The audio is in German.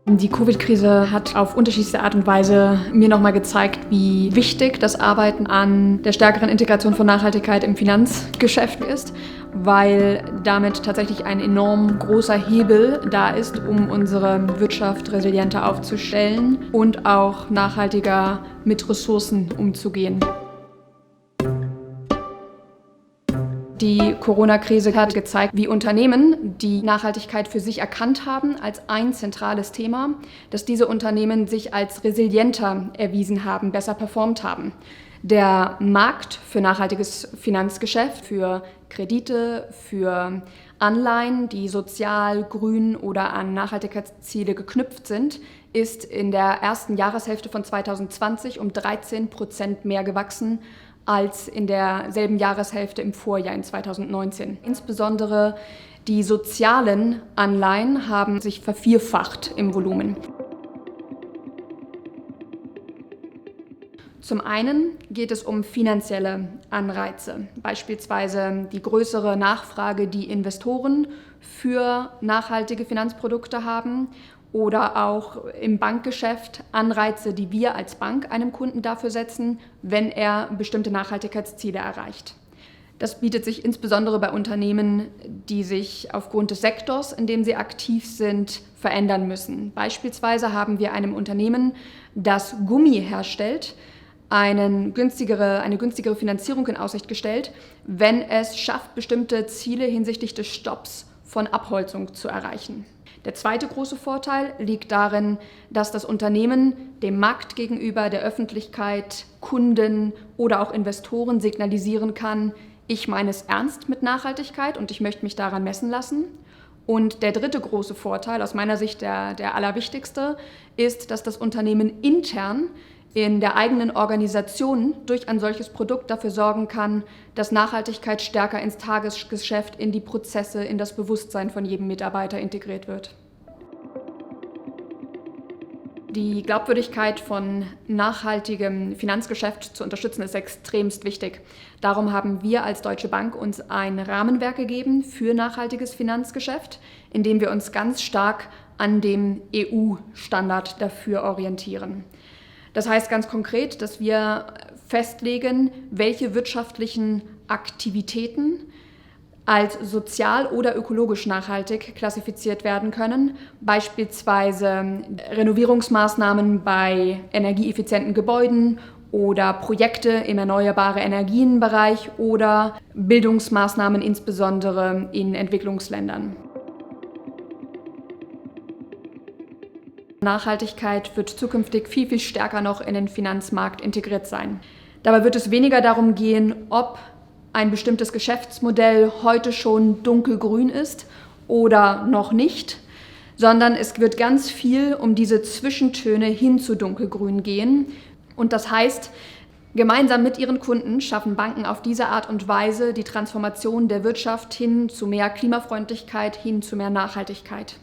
Die Covid-Krise hat auf unterschiedlichste Art und Weise mir nochmal gezeigt, wie wichtig das Arbeiten an der stärkeren Integration von Nachhaltigkeit im Finanzgeschäft ist, weil damit tatsächlich ein enorm großer Hebel da ist, um unsere Wirtschaft resilienter aufzustellen und auch nachhaltiger mit Ressourcen umzugehen. Die Corona-Krise hat gezeigt, wie Unternehmen, die Nachhaltigkeit für sich erkannt haben als ein zentrales Thema, dass diese Unternehmen sich als resilienter erwiesen haben, besser performt haben. Der Markt für nachhaltiges Finanzgeschäft, für Kredite, für Anleihen, die sozial, grün oder an Nachhaltigkeitsziele geknüpft sind, ist in der ersten Jahreshälfte von 2020 um 13% mehr gewachsen als in derselben Jahreshälfte im Vorjahr in 2019. Insbesondere die sozialen Anleihen haben sich vervierfacht im Volumen. Zum einen geht es um finanzielle Anreize, beispielsweise die größere Nachfrage, die Investoren für nachhaltige Finanzprodukte haben, oder auch im Bankgeschäft Anreize, die wir als Bank einem Kunden dafür setzen, wenn er bestimmte Nachhaltigkeitsziele erreicht. Das bietet sich insbesondere bei Unternehmen, die sich aufgrund des Sektors, in dem sie aktiv sind, verändern müssen. Beispielsweise haben wir einem Unternehmen, das Gummi herstellt, eine günstigere Finanzierung in Aussicht gestellt, wenn es schafft, bestimmte Ziele hinsichtlich des Stopps von Abholzung zu erreichen. Der zweite große Vorteil liegt darin, dass das Unternehmen dem Markt gegenüber, der Öffentlichkeit, Kunden oder auch Investoren signalisieren kann, ich meine es ernst mit Nachhaltigkeit und ich möchte mich daran messen lassen. Und der dritte große Vorteil, aus meiner Sicht der allerwichtigste, ist, dass das Unternehmen intern in der eigenen Organisation durch ein solches Produkt dafür sorgen kann, dass Nachhaltigkeit stärker ins Tagesgeschäft, in die Prozesse, in das Bewusstsein von jedem Mitarbeiter integriert wird. Die Glaubwürdigkeit von nachhaltigem Finanzgeschäft zu unterstützen, ist extremst wichtig. Darum haben wir als Deutsche Bank uns ein Rahmenwerk gegeben für nachhaltiges Finanzgeschäft, in dem wir uns ganz stark an dem EU-Standard dafür orientieren. Das heißt ganz konkret, dass wir festlegen, welche wirtschaftlichen Aktivitäten als sozial oder ökologisch nachhaltig klassifiziert werden können, beispielsweise Renovierungsmaßnahmen bei energieeffizienten Gebäuden oder Projekte im erneuerbare Energienbereich oder Bildungsmaßnahmen insbesondere in Entwicklungsländern. Nachhaltigkeit wird zukünftig viel, viel stärker noch in den Finanzmarkt integriert sein. Dabei wird es weniger darum gehen, ob ein bestimmtes Geschäftsmodell heute schon dunkelgrün ist oder noch nicht, sondern es wird ganz viel um diese Zwischentöne hin zu dunkelgrün gehen. Und das heißt, gemeinsam mit ihren Kunden schaffen Banken auf diese Art und Weise die Transformation der Wirtschaft hin zu mehr Klimafreundlichkeit, hin zu mehr Nachhaltigkeit.